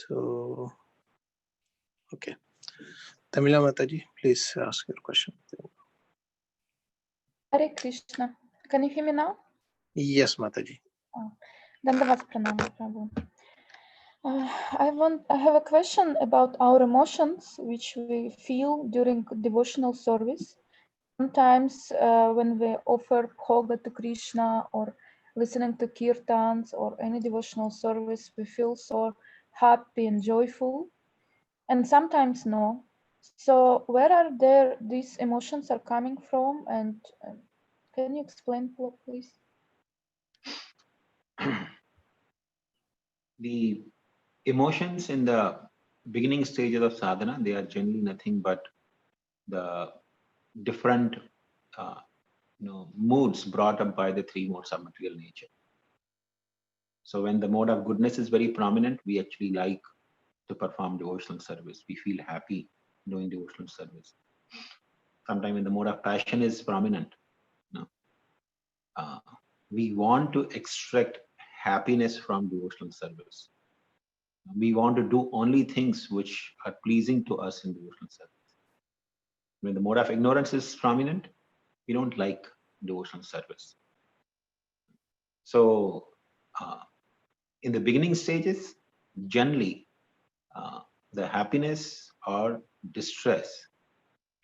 So, okay. Tamila Mataji, please ask your question. Hare Krishna. Can you hear me now? Yes, Mataji. Dandavad Pranam, Prabhu. I have a question about our emotions, which we feel during devotional service. Sometimes when we offer bhoga to Krishna or listening to kirtans or any devotional service, we feel so happy and joyful, and sometimes no. So where are these emotions are coming from, and can you explain, please? The emotions in the beginning stages of sadhana, they are generally nothing but the different moods brought up by the three modes of material nature. So when the mode of goodness is very prominent, we actually like to perform devotional service. We feel happy doing devotional service. Sometimes when the mode of passion is prominent, we want to extract happiness from devotional service. We want to do only things which are pleasing to us in devotional service. When the mode of ignorance is prominent, we don't like devotional service. So in the beginning stages, generally, the happiness or distress,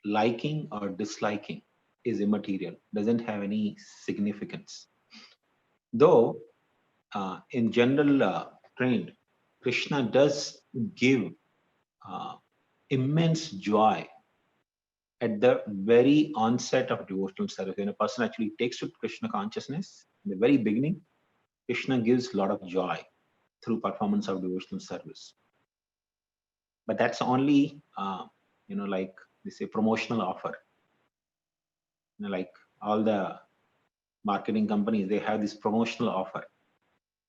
liking or disliking is immaterial, doesn't have any significance. Though in general trend, Krishna does give immense joy at the very onset of devotional service. When a person actually takes to Krishna consciousness, in the very beginning, Krishna gives a lot of joy through performance of devotional service. But that's only, like they say, promotional offer. Like all the marketing companies, they have this promotional offer.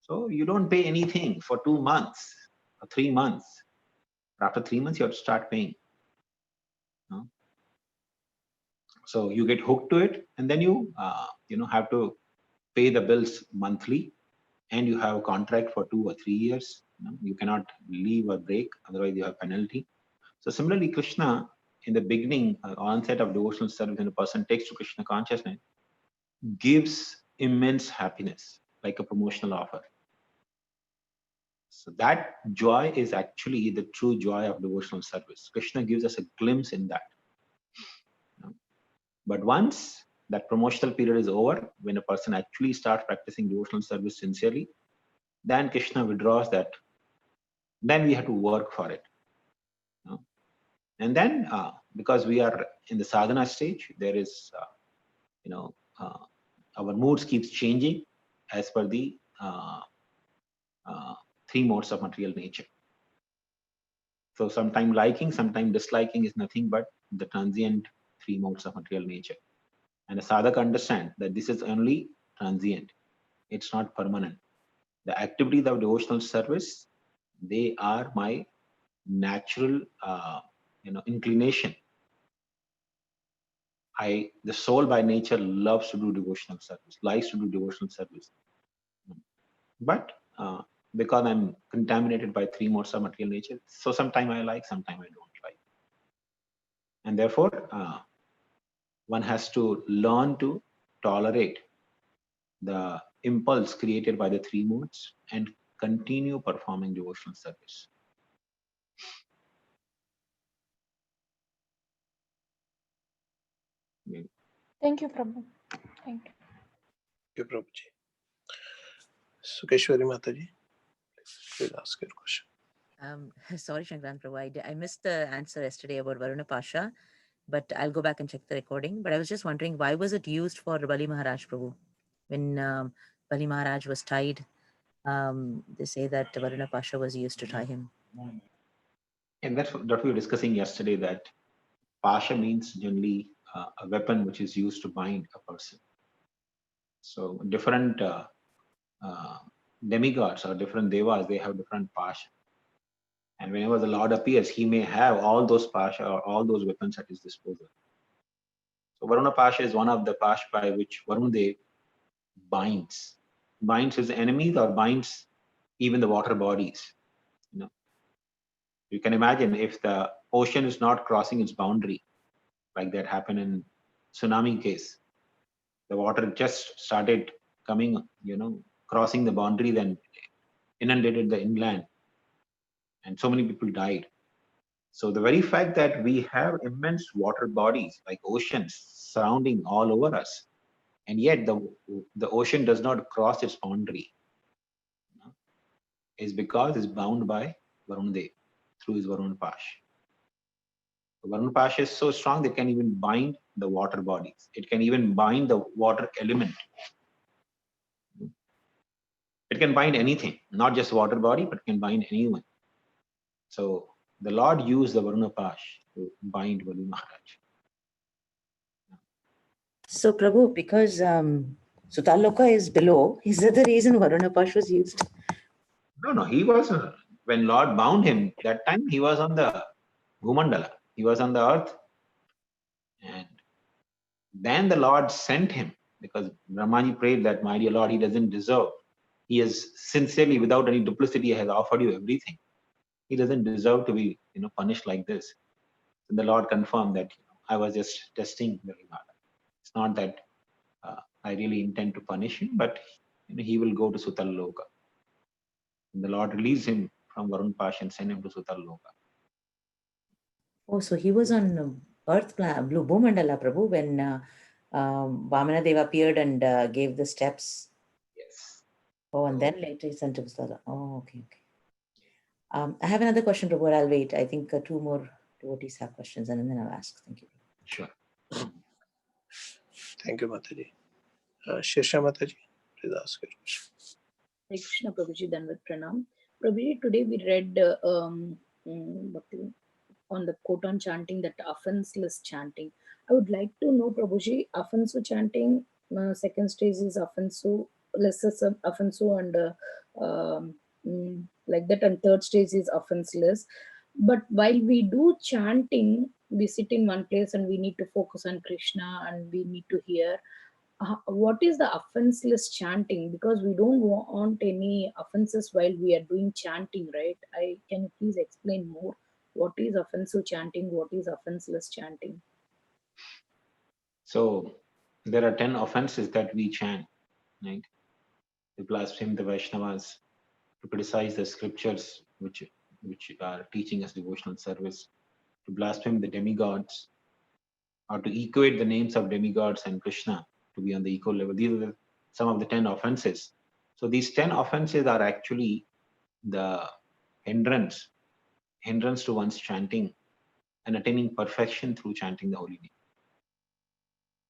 So you don't pay anything for 2 months or 3 months. After 3 months, you have to start paying. So you get hooked to it, and then you have to pay the bills monthly, and you have a contract for 2 or 3 years. You cannot leave or break, otherwise you have penalty. So similarly, Krishna, in the beginning, onset of devotional service, when a person takes to Krishna consciousness, gives immense happiness, like a promotional offer. So that joy is actually the true joy of devotional service. Krishna gives us a glimpse in that. But once that promotional period is over, when a person actually starts practicing devotional service sincerely, then Krishna withdraws that. Then we have to work for it. And then, because we are in the sadhana stage, there is, our moods keeps changing as per the three modes of material nature. So sometime liking, sometime disliking is nothing but the transient three modes of material nature. And a sadhaka understand that this is only transient. It's not permanent. The activities of devotional service, they are my natural, inclination. The soul by nature loves to do devotional service, likes to do devotional service. But because I'm contaminated by three modes of material nature, so sometime I like, sometime I don't like. And therefore, one has to learn to tolerate the impulse created by the three modes and continue performing devotional service. Thank you, Prabhu. Thank you. Thank you, Prabhuji. Sukeshwari Mataji, please ask your question. Sorry, Shankarananda Prabhu, I missed the answer yesterday about Varun Paasha, but I'll go back and check the recording. But I was just wondering, why was it used for Bali Maharaj, Prabhu? When Bali Maharaj was tied, they say that Varun Paasha was used to tie him. And that's what we were discussing yesterday, that Pasha means generally a weapon which is used to bind a person. So different demigods or different devas, they have different Pasha. And whenever the Lord appears, he may have all those Pasha or all those weapons at his disposal. So Varuna Pasha is one of the Pasha by which Varun Dev binds his enemies or binds even the water bodies. You can imagine if the ocean is not crossing its boundary, like that happened in tsunami case. The water just started coming, crossing the boundary, then inundated the inland, and so many people died. So the very fact that we have immense water bodies like oceans surrounding all over us, and yet the ocean does not cross its boundary, is because it's bound by Varun Dev through his Varun Paasha. Varun Paasha is so strong that it can even bind the water bodies. It can even bind the water element. It can bind anything, not just water body, but can bind anyone. So the Lord used the Varuna Paasha to bind Bali Maharaj. So, Prabhu, because Sutaloka is below, is that the reason Varuna Paasha was used? No, he was, when Lord bound him, that time he was on the Bhumandala. He was on the earth. And then the Lord sent him, because Brahmaji prayed that, my dear Lord, he doesn't deserve. He has sincerely, without any duplicity, has offered you everything. He doesn't deserve to be, punished like this. And the Lord confirmed that, I was just testing the Maharaj. It's not that I really intend to punish him, but he will go to Sutala Loka. And the Lord released him from Varun Paasha and sent him to Sutala Loka. Oh, so he was on Earth plan, Blue Bhumandala, Prabhu, when Vamana Deva appeared and gave the steps. Yes. Oh, and then later he sent to Sutala. Oh, okay. I have another question, Prabhu. I'll wait. I think two more devotees have questions, and then I'll ask. Thank you. Sure. Thank you, Mataji. Shesha Mataji, please ask your question. Hare Krishna Prabhuji, Danvat Pranam. Prabhuji, today we read on the quote on chanting, that offenseless chanting. I would like to know, Prabhuji, offensive chanting, second stage is offensive, lesser offensive, and like that, and third stage is offenseless. But while we do chanting, we sit in one place and we need to focus on Krishna and we need to hear. What is the offenseless chanting? Because we don't want any offenses while we are doing chanting, right? Can you please explain more? What is offensive chanting? What is offenseless chanting? So there are 10 offenses that we chant, right? To blaspheme the Vaishnavas, to criticize the scriptures which are teaching us devotional service, to blaspheme the demigods, or to equate the names of demigods and Krishna to be on the equal level. These are some of the 10 offenses. So these 10 offenses are actually the hindrance to one's chanting and attaining perfection through chanting the holy name.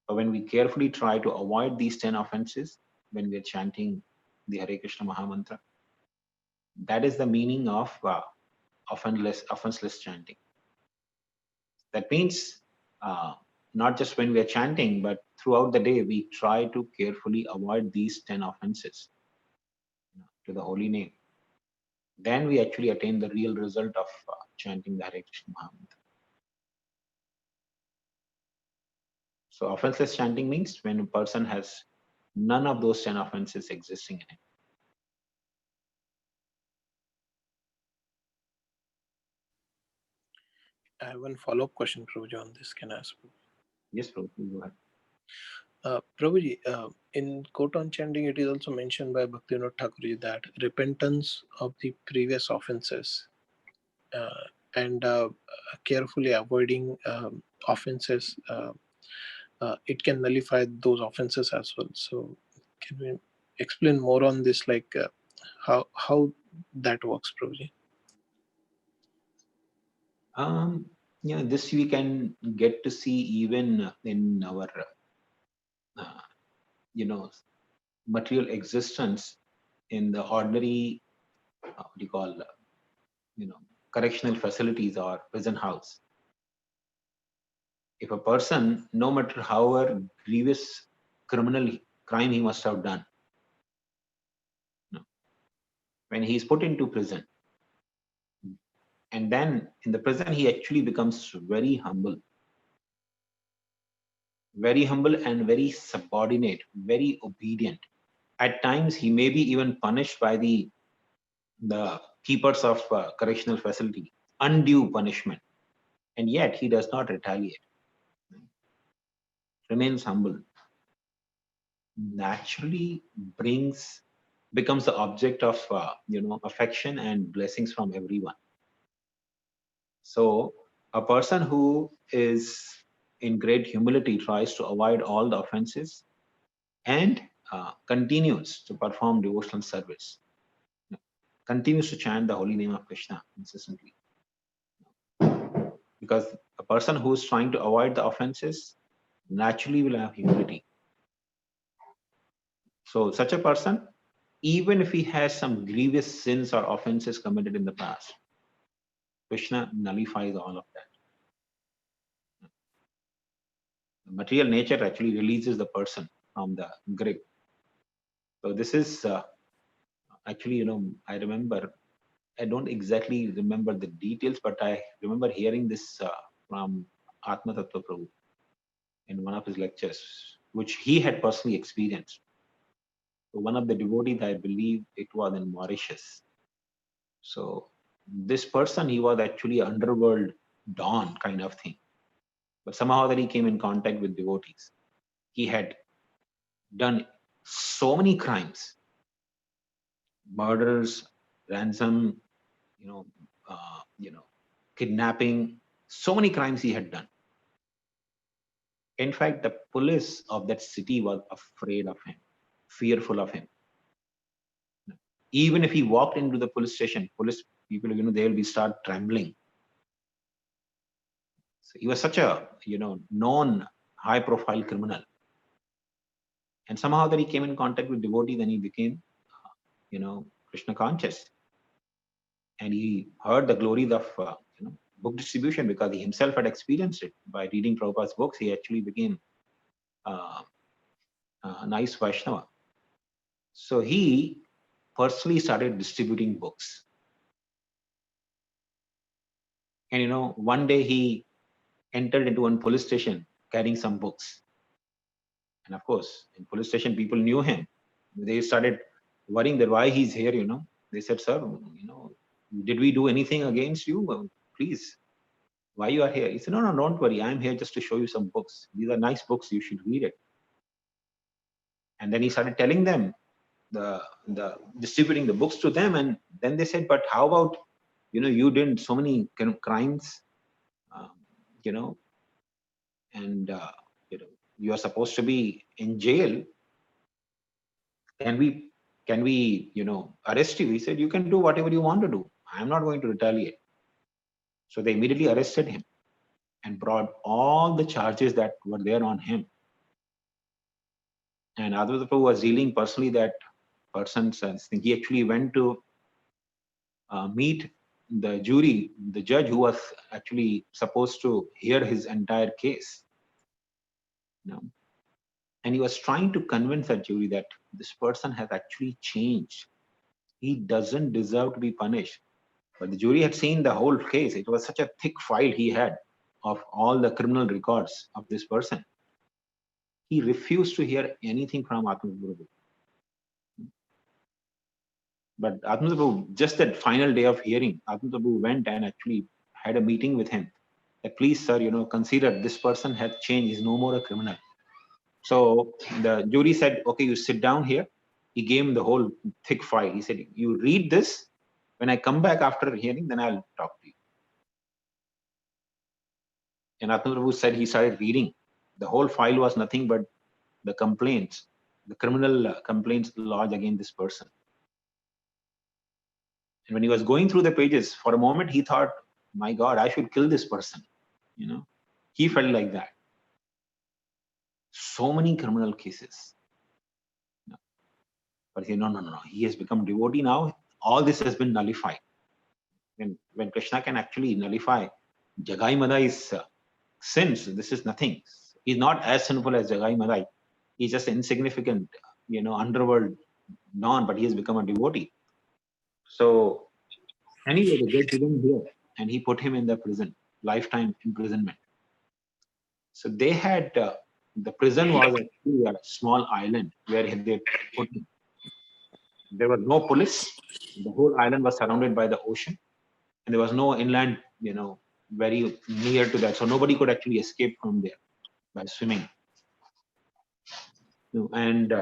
But when we carefully try to avoid these 10 offenses when we are chanting the Hare Krishna Mahamantra, that is the meaning of offenseless chanting. That means not just when we are chanting, but throughout the day, we try to carefully avoid these 10 offenses to the holy name. Then we actually attain the real result of chanting the Hare Krishna Mahamantra. So offenseless chanting means when a person has none of those 10 offenses existing in him. I have one follow-up question, Prabhuji, on this. Can I ask? Yes, Prabhu, go ahead. Prabhuji, in quote on chanting, it is also mentioned by Bhaktivinoda Thakurji that repentance of the previous offenses and carefully avoiding offenses, it can nullify those offenses as well. So, can we explain more on this, like how that works, Prabhuji? This we can get to see even in our, material existence in the ordinary, correctional facilities or prison house. If a person, no matter however grievous criminal crime he must have done, when he is put into prison, and then in the prison he actually becomes very humble and very subordinate, very obedient. At times he may be even punished by the keepers of correctional facility. undue punishment. And yet he does not retaliate. Remains humble. Naturally becomes the object of affection and blessings from everyone. So a person who is in great humility tries to avoid all the offenses and continues to perform devotional service, continues to chant the holy name of Krishna incessantly. Because a person who is trying to avoid the offenses naturally will have humility. So such a person, even if he has some grievous sins or offenses committed in the past, Krishna nullifies all of that. The material nature actually releases the person from the grip. So this is actually, I remember, I don't exactly remember the details, but I remember hearing this from Om.Tat Sat Prabhu in one of his lectures, which he had personally experienced. So one of the devotees, I believe it was in Mauritius. So this person, he was actually underworld don kind of thing. But somehow that he came in contact with devotees. He had done so many crimes, murders, ransom, kidnapping, so many crimes he had done. In fact, the police of that city was afraid of him, fearful of him. Even if he walked into the police station, police people, they'll be start trembling. So he was such a, known high-profile criminal. And somehow that he came in contact with devotee, then he became, Krishna conscious. And he heard the glories of, book distribution because he himself had experienced it. By reading Prabhupada's books, he actually became a nice Vaishnava. So he personally started distributing books. And, one day he entered into one police station carrying some books. And of course, in police station, people knew him. They started worrying that why he's here, They said, sir, did we do anything against you? Please, why you are here? He said, no, don't worry. I'm here just to show you some books. These are nice books. You should read it. And then he started telling them, the distributing the books to them. And then they said, but how about, you did so many crimes, and, you are supposed to be in jail. Can we, arrest you? He said, you can do whatever you want to do. I'm not going to retaliate. So they immediately arrested him and brought all the charges that were there on him. And Advaita Prabhu was dealing personally that person's thing. He actually went to meet the jury, the judge who was actually supposed to hear his entire case. And he was trying to convince that jury that this person has actually changed. He doesn't deserve to be punished. But the jury had seen the whole case. It was such a thick file he had of all the criminal records of this person. He refused to hear anything from Atma Prabhu. But Atma Prabhu, just that final day of hearing, Atma Prabhu went and actually had a meeting with him. That please, sir, consider this person has changed. He's no more a criminal. So the jury said, okay, you sit down here. He gave him the whole thick file. He said, you read this. When I come back after hearing, then I'll talk to you. And Atma Prabhu said he started reading. The whole file was nothing but the complaints, the criminal complaints lodged against this person. And when he was going through the pages, for a moment he thought, my God, I should kill this person. He felt like that. So many criminal cases. But he said, no. He has become devotee now. All this has been nullified. When Krishna can actually nullify Jagai Madai's sins, this is nothing. He's not as sinful as Jagai Madai. He's just insignificant, underworld non, but he has become a devotee. So anyway, the judge didn't hear, and he put him in the prison, lifetime imprisonment. So they had the prison was actually a small island where they put him. There was no police. The whole island was surrounded by the ocean, and there was no inland very near to that. So nobody could actually escape from there by swimming. And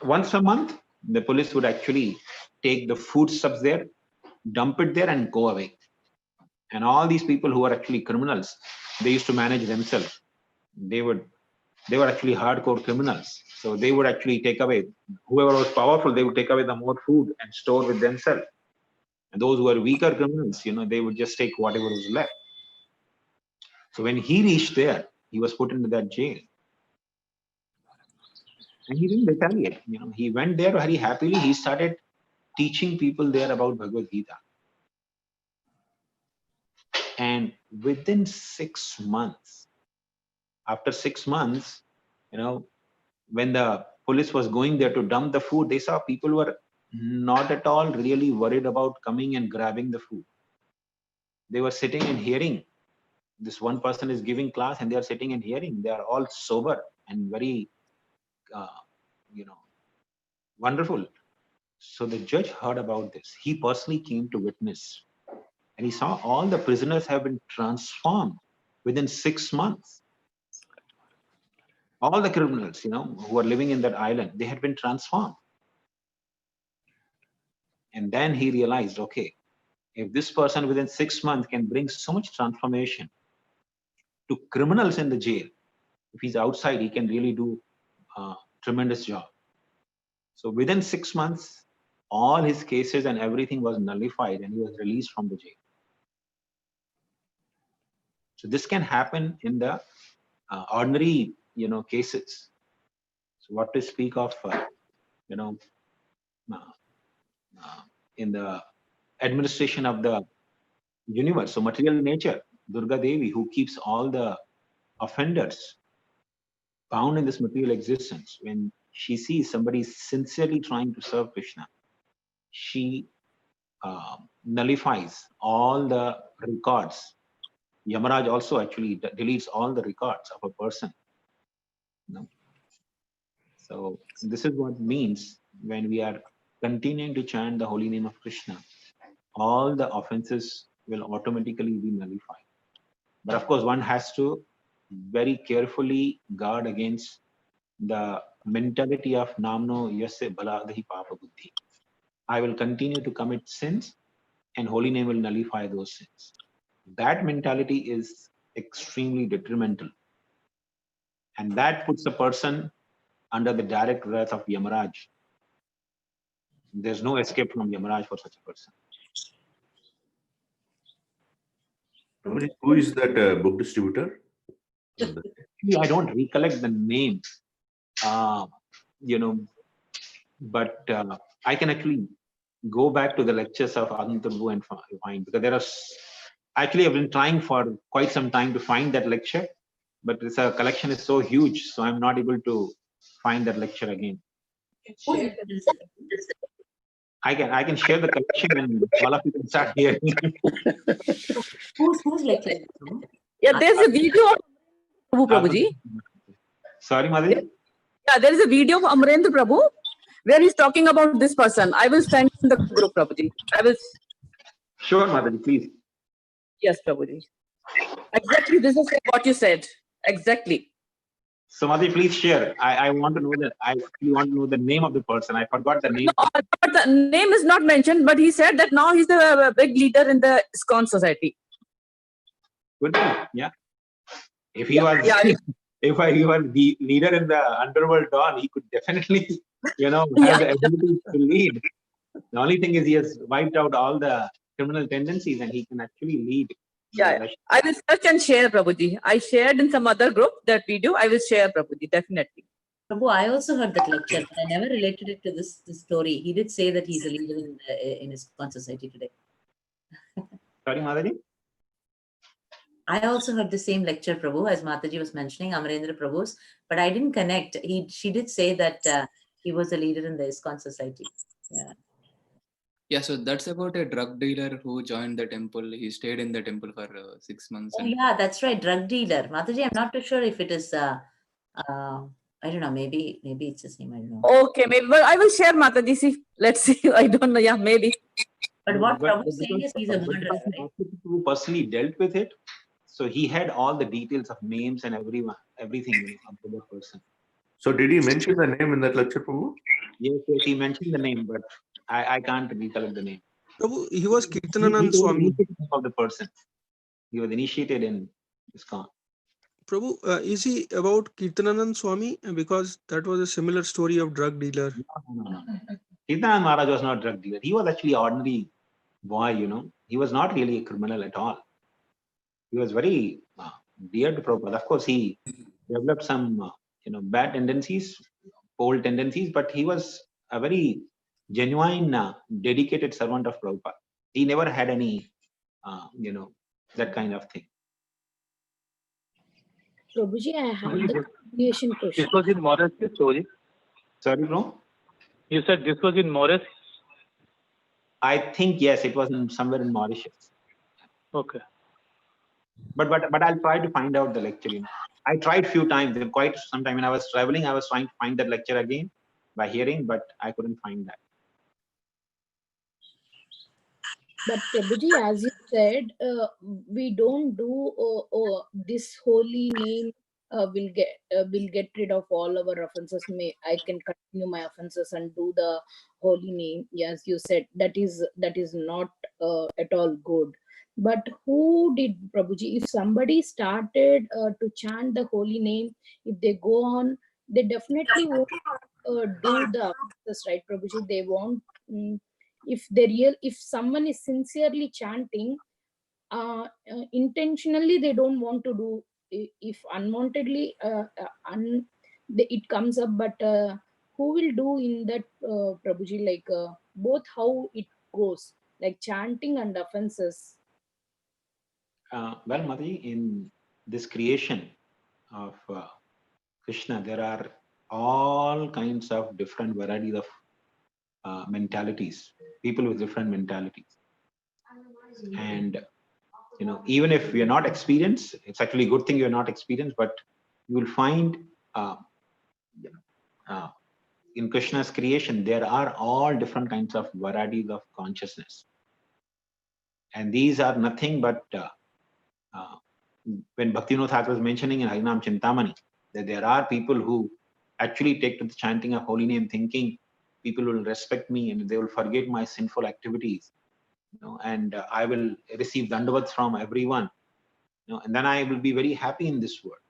once a month, the police would actually take the foodstuffs there, dump it there, and go away. And all these people who are actually criminals, they used to manage themselves. They were actually hardcore criminals. So they would actually take away, whoever was powerful, they would take away the more food and store with themselves. And those who were weaker criminals, they would just take whatever was left. So when he reached there, he was put into that jail. And he didn't retaliate. He went there very happily. He started teaching people there about Bhagavad Gita. And within 6 months, after 6 months, when the police was going there to dump the food, they saw people were not at all really worried about coming and grabbing the food. They were sitting and hearing. This one person is giving class and they are sitting and hearing. They are all sober and very, wonderful. So the judge heard about this. He personally came to witness. And he saw all the prisoners have been transformed within 6 months. All the criminals, who are living in that island, they had been transformed. And then he realized, okay, if this person within 6 months can bring so much transformation to criminals in the jail, if he's outside, he can really do a tremendous job. So within 6 months, all his cases and everything was nullified and he was released from the jail. So this can happen in the ordinary, cases. So what to speak of, in the administration of the universe. So material nature, Durga Devi, who keeps all the offenders bound in this material existence, when she sees somebody sincerely trying to serve Krishna, she nullifies all the records. Yamaraj also actually deletes all the records of a person. So this is what means when we are continuing to chant the holy name of Krishna, all the offenses will automatically be nullified. But of course, one has to very carefully guard against the mentality of namno yase baladahi papa buddhi. I will continue to commit sins and holy name will nullify those sins. That mentality is extremely detrimental. And that puts a person under the direct wrath of Yamaraj. There's no escape from Yamaraj for such a person. Who is that book distributor? I don't recollect the name, but I can actually go back to the lectures of Anand Prabhu and find, because there are actually I've been trying for quite some time to find that lecture, but this collection is so huge, so I'm not able to find that lecture again. I can share the collection and all of you can start hearing. Who's lecture? Yeah, there's a video of Prabhuji. Sorry, Madhuri? Yeah, there is a video of Amarendra Prabhu where he's talking about this person. I will send in the group, Prabhuji. I will. Sure, Madhuri, please. Yes, Prabhuji. Exactly, this is what you said. Exactly. So, Madhuri, please share. I want to know that. I actually want to know the name of the person. I forgot the name. No, but the name is not mentioned, but he said that now he's a big leader in the ISKCON society. Good. Yeah. If he was, if he was the leader in the underworld dawn, he could definitely, have the ability to lead. The only thing is he has wiped out all the criminal tendencies and he can actually lead. Yeah, I will search and share, Prabhuji. I shared in some other group that video. I will share, Prabhuji, definitely. Prabhu, I also heard that lecture, but I never related it to this story. He did say that he's a leader in his society today. Sorry, Mataji? I also heard the same lecture, Prabhu, as Mataji was mentioning, Amarendra Prabhu's, but I didn't connect. She did say that he was a leader in the ISKCON society. Yeah. Yeah, so that's about a drug dealer who joined the temple. He stayed in the temple for 6 months. Oh, yeah, that's right. Drug dealer. Mataji, I'm not too sure if it is, I don't know, maybe it's the same, I don't know. Okay, maybe, but I will share, Mataji. See, let's see. I don't know. Yeah, maybe. But what But Prabhu is saying is he's a murderer, right? who personally dealt with it, so he had all the details of names and everything of the person. So did he mention the name in that lecture, Prabhu? Yes, yes, he mentioned the name, but I can't recollect the name. Prabhu, he was He Kirtananand told Swami. the of the person. He was initiated in ISKCON. Prabhu, is he about Kirtananand Swami? Because that was a similar story of drug dealer. No. Kirtananand Maharaj was not drug dealer. He was actually ordinary boy, He was not really a criminal at all. He was very dear to Prabhupada. Of course, he developed some, bad tendencies, old tendencies, but he was a very genuine, dedicated servant of Prabhupada. He never had any, that kind of thing. Prabhuji, I have the continuation This question. was in Mauritius, Prabhuji. Sorry, bro? You said this was in Mauritius? I think, yes, it was somewhere in Mauritius. Okay. But I'll try to find out the lecture. I tried few times. Quite some time when I was traveling, I was trying to find that lecture again by hearing, but I couldn't find that. But Prabhuji, as you said, we don't do this holy name will get rid of all our offenses. I can continue my offenses and do the holy name. Yes, you said that is not at all good. But who did, Prabhuji? If somebody started to chant the holy name, if they go on, they definitely won't do the offenses, right, Prabhuji? They won't. If someone is sincerely chanting, intentionally they don't want to do. If unwantedly it comes up, but who will do in that, Prabhuji? Like both how it goes, like chanting and offenses. Well, Mataji, in this creation of Krishna, there are all kinds of different varieties of mentalities, people with different mentalities. And, even if we are not experienced, it's actually a good thing you're not experienced, but you will find in Krishna's creation, there are all different kinds of varieties of consciousness. And these are nothing but when Bhaktivinoda Thakur was mentioning in Harinam Chintamani, that there are people who actually take to the chanting of holy name thinking people will respect me and they will forget my sinful activities, and I will receive dandavats from everyone, and then I will be very happy in this world.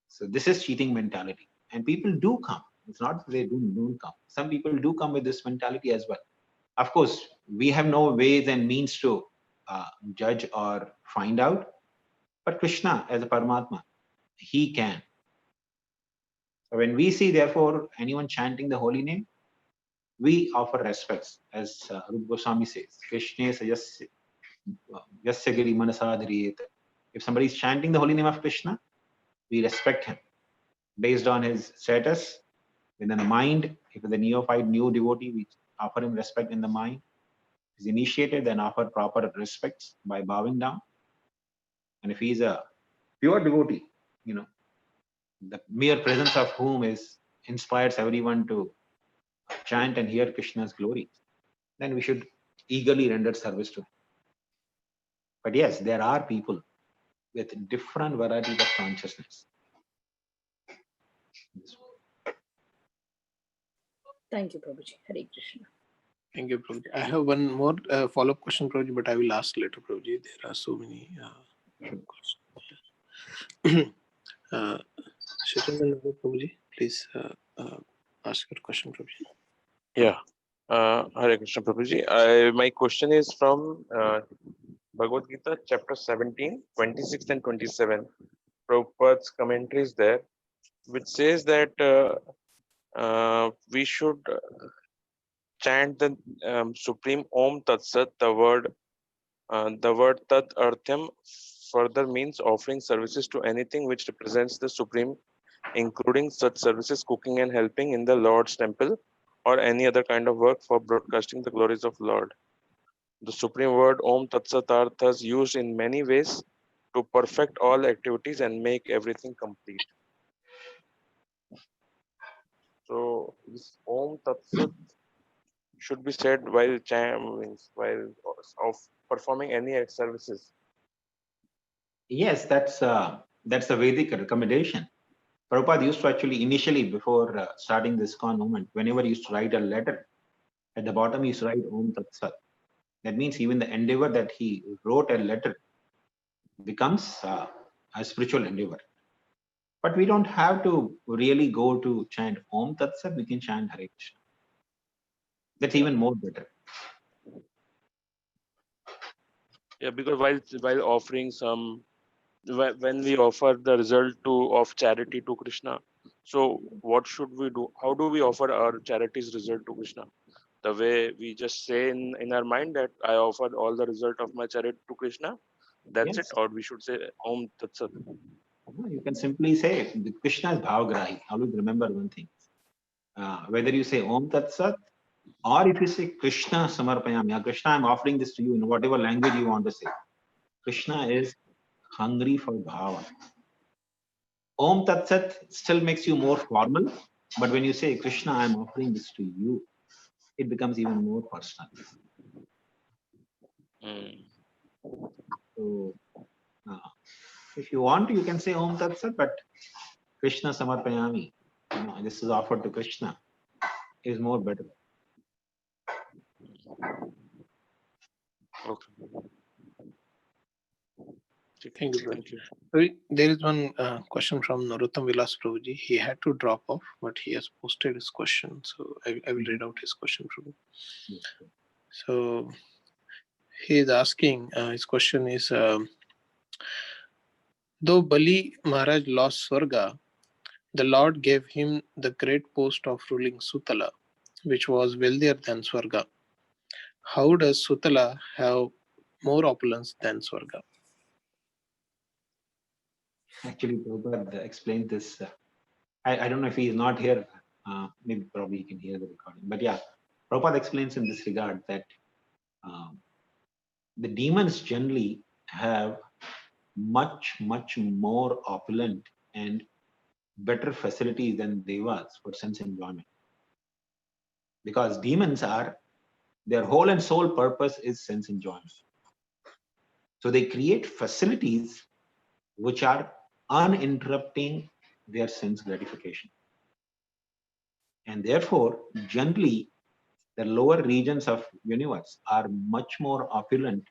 So this is cheating mentality. And people do come. It's not that they don't come. Some people do come with this mentality as well. Of course, we have no ways and means to judge or find out. But Krishna, as a Paramatma, he can. So when we see, therefore, anyone chanting the holy name, we offer respects, as Rupa Goswami says, Krishna Yasya Giri Manasadhriyet. If somebody is chanting the holy name of Krishna, we respect him based on his status within the mind. If he's a neophyte, new devotee, we offer him respect in the mind. If he's initiated, then offer proper respects by bowing down. And if he's a pure devotee, the mere presence of whom inspires everyone to chant and hear Krishna's glory, then we should eagerly render service to him. But yes, there are people with different varieties of consciousness. Thank you, Prabhuji. Hare Krishna. Thank you, Prabhuji. I have one more follow-up question, Prabhuji, but I will ask later, Prabhuji. There are so many questions. Shankarananda, Prabhuji, please ask your question, Prabhuji. Yeah. Hare Krishna, Prabhuji. My question is from Bhagavad Gita, chapter 17, 26 and 27. Prabhupada's commentary is there, which says that we should chant the supreme Om.Tat Sat, the word Tat Artyam further means offering services to anything which represents the supreme, including such services, cooking and helping in the Lord's temple, or any other kind of work for broadcasting the glories of Lord. The supreme word Om Tat Sat are thus used in many ways to perfect all activities and make everything complete. So this Om Tat Sat should be said while while of performing any services? Yes, that's a Vedic recommendation. Prabhupada used to actually initially, before starting this ISKCON movement, whenever he used to write a letter, at the bottom he used to write Om.Tat Sat. That means even the endeavor that he wrote a letter becomes a spiritual endeavor. But we don't have to really go to chant Om.Tat Sat, we can chant Hare Krishna. That's even more better. Yeah, because while offering some, when we offer the result of charity to Krishna, so what should we do? How do we offer our charity's result to Krishna? The way we just say in our mind that I offer all the result of my charity to Krishna, that's it, Yes, or we should say Om Tat Sat. you can simply say Krishna is Bhavagrahi. Always remember one thing. Whether you say Om Tat Sat, or if you say Krishna Samarpayami, Krishna, I'm offering this to you in whatever language you want to say. Krishna is hungry for bhava. Om Tat Sat still makes you more formal, but when you say Krishna, I'm offering this to you, it becomes even more personal. So, if you want, you can say Om Tat Sat, but Krishna Samarpayami, this is offered to Krishna, is more better. Okay. Thank you, Prabhuji. There is one question from Narottam Vilas Prabhuji. He had to drop off, but he has posted his question. So I will read out his question, Prabhu. So he is asking, his question is, though Bali Maharaj lost Svarga, the Lord gave him the great post of ruling Sutala, which was wealthier than Svarga. How does Sutala have more opulence than Svarga? Actually, Prabhupada explained this. I don't know if he is not here. Maybe probably he can hear the recording. But yeah, Prabhupada explains in this regard that the demons generally have much more opulent and better facilities than devas for sense enjoyment. Because demons their whole and sole purpose is sense enjoyment. So they create facilities which are uninterrupting their sense gratification. And therefore, generally, the lower regions of universe are much more opulent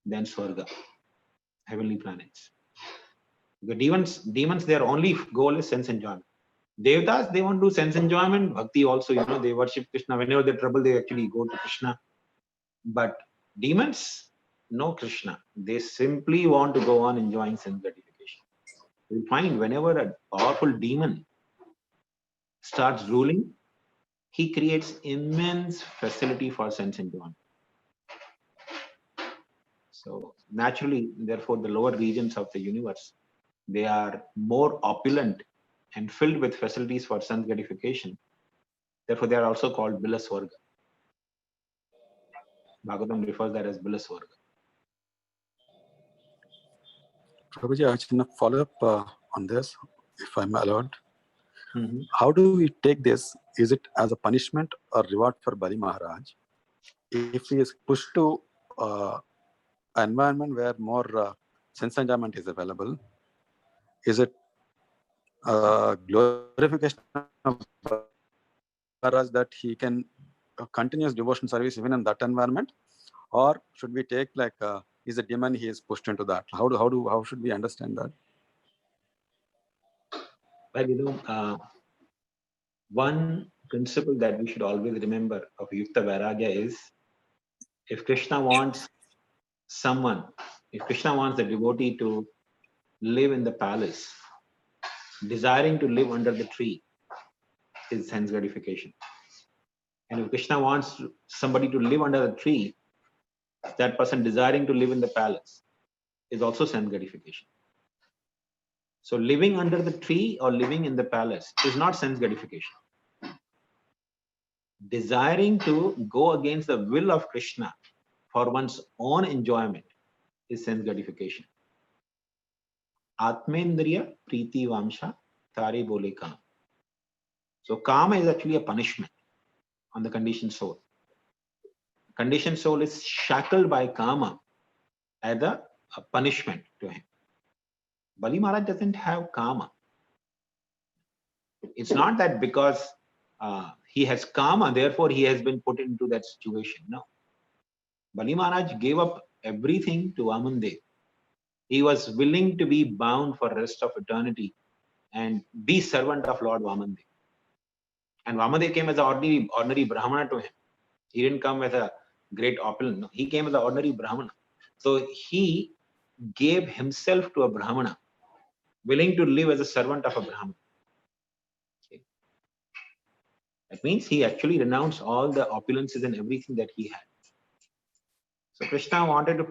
than Svarga, heavenly planets. The demons, their only goal is sense enjoyment. Devtas, they won't do sense enjoyment. Bhakti also, they worship Krishna. Whenever they're trouble, they actually go to Krishna. But demons, no Krishna. They simply want to go on enjoying sense gratification. You find whenever a powerful demon starts ruling, he creates immense facility for sense enjoyment. So naturally, therefore, the lower regions of the universe, they are more opulent and filled with facilities for sense gratification. Therefore, they are also called Bila Svarga. Bhagavatam refers that as Bila Svarga. Prabhuji, I have a follow-up on this, if I'm allowed. How do we take this? Is it as a punishment or reward for Bali Maharaj? If he is pushed to an environment where more sense enjoyment is available, is it glorification of Maharaj that he can continuous devotion service even in that environment, or should we take like is a demon he is pushed into that? How should we understand that? Well, one principle that we should always remember of Yukta Vairagya is, if Krishna wants the devotee to live in the palace, desiring to live under the tree is sense gratification. And if Krishna wants somebody to live under the tree, that person desiring to live in the palace is also sense gratification. So living under the tree or living in the palace is not sense gratification. Desiring to go against the will of Krishna for one's own enjoyment is sense gratification. Atmendriya Priti Vamsha Tare Bole Kam. So Kama is actually a punishment on the conditioned soul. conditioned soul is shackled by karma as a punishment to him. Bali Maharaj doesn't have karma. It's not that because he has karma, therefore he has been put into that situation. No. Bali Maharaj gave up everything to Vamandev. He was willing to be bound for the rest of eternity and be servant of Lord Vamandev. And Vamandev came as an ordinary Brahmana to him. He didn't come as a great opulent. No, he came as an ordinary Brahmana. So he gave himself to a Brahmana, willing to live as a servant of a Brahmana. Okay. That means he actually renounced all the opulences and everything that he had. So Krishna wanted to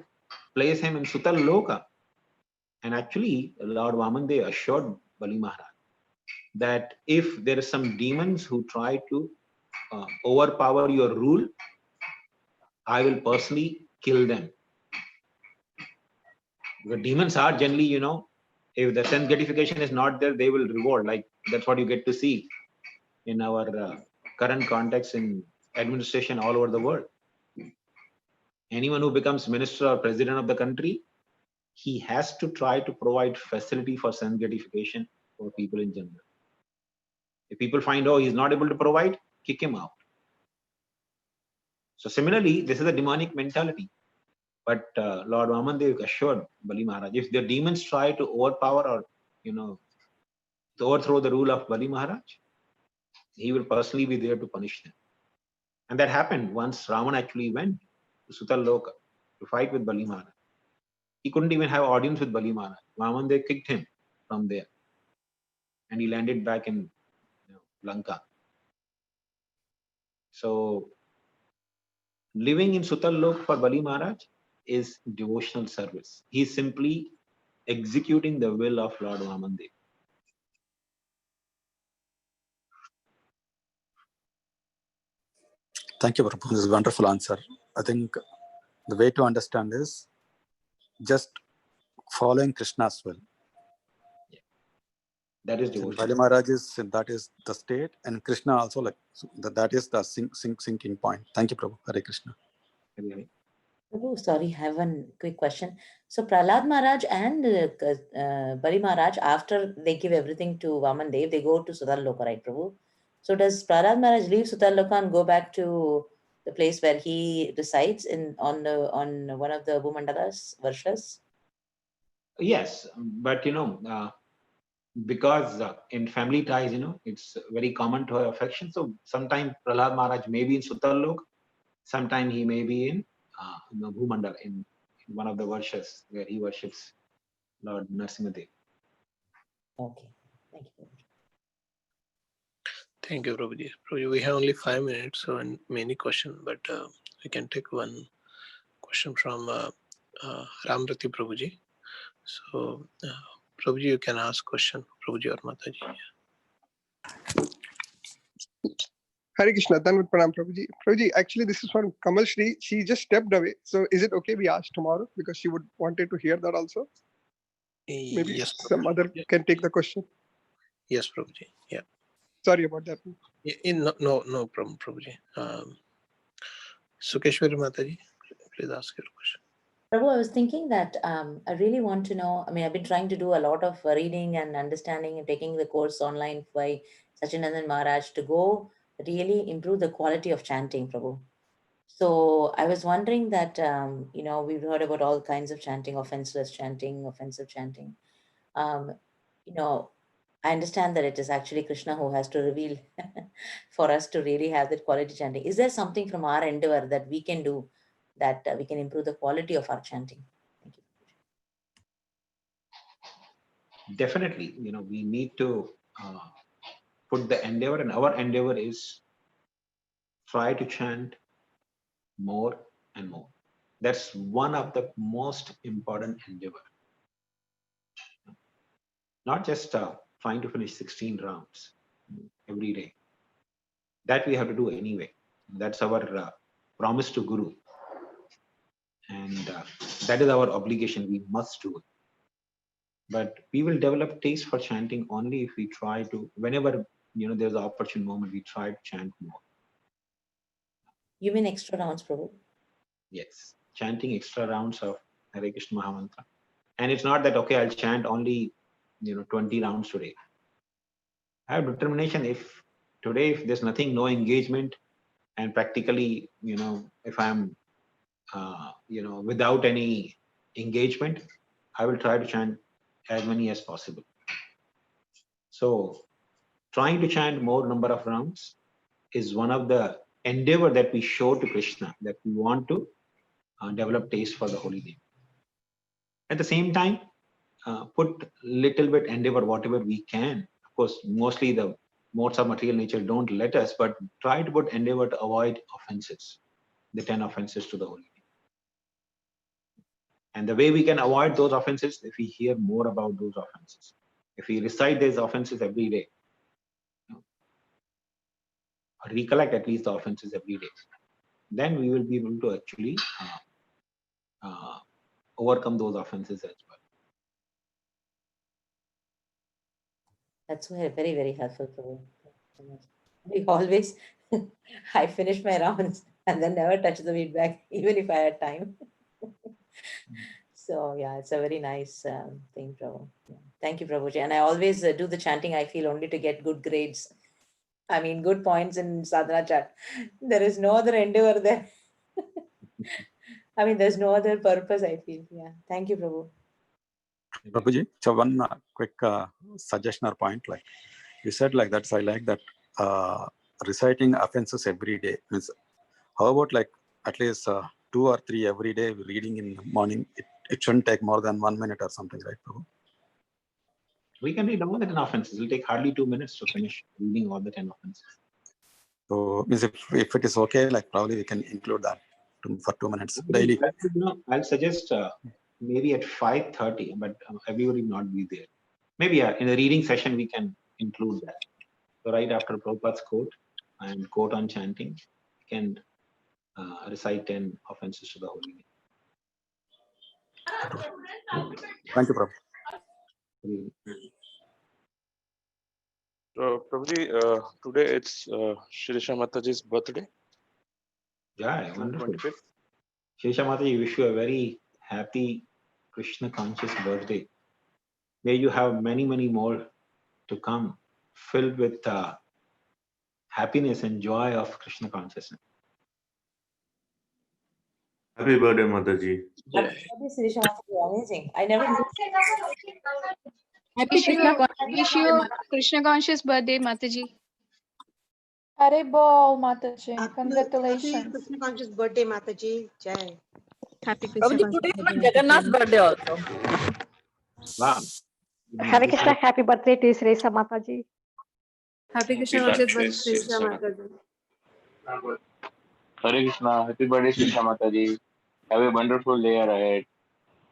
place him in Sutala Loka. And actually, Lord Vamandev assured Bali Maharaj that if there are some demons who try to overpower your rule, I will personally kill them. The demons are generally, if the sense gratification is not there, they will revolt. Like that's what you get to see in our current context in administration all over the world. Anyone who becomes minister or president of the country, he has to try to provide facility for sense gratification for people in general. If people find, oh, he's not able to provide, kick him out. So similarly, this is a demonic mentality. But Lord Vamandev assured Bali Maharaj, if the demons try to overpower or, to overthrow the rule of Bali Maharaj, he will personally be there to punish them. And that happened once Ravan actually went to Sutala Loka to fight with Bali Maharaj. He couldn't even have audience with Bali Maharaj. Vamandev kicked him from there. And he landed back in Lanka. So living in Sutala Loka for Bali Maharaj is devotional service. He's simply executing the will of Lord Vamandev. Thank you, Prabhu. This is a wonderful answer. I think the way to understand is just following Krishna's will. That is devotion. Bali Maharaj that is the state, and Krishna also that is the sinking point. Thank you, Prabhu. Hare Krishna. Prabhu, sorry, I have one quick question. So Prahlad Maharaj and Bali Maharaj, after they give everything to Vamandev, they go to Sutala Loka, right, Prabhu? So does Prahlad Maharaj leave Sutala Loka and go back to the place where he resides on one of the Bhumandalas, Varshas? Yes, but because in family ties, it's very common to have affection. So sometimes Prahlad Maharaj may be in Sutala Loka, sometime he may be in Bhumandal, in one of the Varshas where he worships Lord Narasimhadev. Okay, thank you. Thank you, Prabhuji. Prabhuji, we have only 5 minutes, so many questions, but we can take one question from Ramrati Prabhuji. So, Prabhuji, you can ask question, Prabhuji or Mataji. Hare Krishna, Dhanvat Pranam, Prabhuji. Prabhuji, actually, this is from Kamal Shri. She just stepped away. So, is it okay we ask tomorrow? Because she wanted to hear that also. Maybe Yes, some other can take the question. Yes, Prabhuji. Yeah. Sorry about that. No problem, Prabhuji. Sukeshwari Mataji, please ask your question. Prabhu, I was thinking that I really want to know. I mean, I've been trying to do a lot of reading and understanding and taking the course online by Sachinandan Maharaj to go really improve the quality of chanting, Prabhu. So I was wondering that, we've heard about all kinds of chanting, offenseless chanting, offensive chanting. I understand that it is actually Krishna who has to reveal for us to really have that quality chanting. Is there something from our endeavor that we can do that we can improve the quality of our chanting? Thank you. Definitely, we need to put the endeavor, and our endeavor is try to chant more and more. That's one of the most important endeavor. Not just trying to finish 16 rounds every day. That we have to do anyway. That's our promise to Guru. And that is our obligation. We must do it. But we will develop taste for chanting only if we try to, whenever there's an opportune moment, we try to chant more. You mean extra rounds, Prabhu? Yes, chanting extra rounds of Hare Krishna Mahamantra. And it's not that, okay, I'll chant only 20 rounds today. I have determination. If today, if there's nothing, no engagement, and practically, if I'm without any engagement, I will try to chant as many as possible. So trying to chant more number of rounds is one of the endeavor that we show to Krishna, that we want to develop taste for the holy name. At the same time, put little bit endeavor whatever we can. Of course, mostly the modes of material nature don't let us, but try to put endeavor to avoid offenses, the 10 offenses to the holy name. And the way we can avoid those offenses, if we hear more about those offenses, if we recite these offenses every day, or recollect at least the offenses every day, then we will be able to actually overcome those offenses as well. That's very, very helpful, Prabhu. We always, I finish my rounds and then never touch the feedback, even if I had time. So yeah, it's a very nice thing, Prabhu. Yeah. Thank you, Prabhuji. And I always do the chanting, I feel, only to get good grades. I mean, good points in sadhana chat. There is no other endeavor there. I mean, there's no other purpose, I feel. Yeah. Thank you, Prabhu. Prabhuji, so one quick suggestion or point, like you said, like that. So I like that reciting offenses every day. Means, how about like at least 2 or 3 every day reading in the morning? It shouldn't take more than 1 minute or something, right, Prabhu? We can read all the 10 offenses. It will take hardly 2 minutes to finish reading all the 10 offenses. So means if it is okay, like probably we can include that for 2 minutes daily. I'll suggest maybe at 5:30, but everybody will not be there. Maybe in the reading session we can include that. So right after Prabhupada's quote and quote on chanting, we can recite 10 offenses to the holy name. Thank you, Prabhu. So, Prabhuji, today it's Shirisha Mataji's birthday. Yeah, wonderful. 25th. Shirisha Mataji, wish you a very happy Krishna conscious birthday. May you have many, many more to come, filled with happiness and joy of Krishna consciousness. Happy birthday, Mataji. Happy Sirisha Mataji, amazing. I never knew. Wish you Krishna conscious birthday, Mataji. Hare Bol, Mataji. Congratulations. Happy Krishna conscious birthday, Mataji. Jai. Happy Krishna Prabhuji, conscious today birthday. is Jagannath's birthday also. Wow. Hare Krishna, happy birthday to Sresa Mataji. Happy Krishna Happy conscious birthday, birthday, Srisha Shirisha. Mataji. Hare Krishna, happy birthday, Srisha Mataji. Have a wonderful day ahead.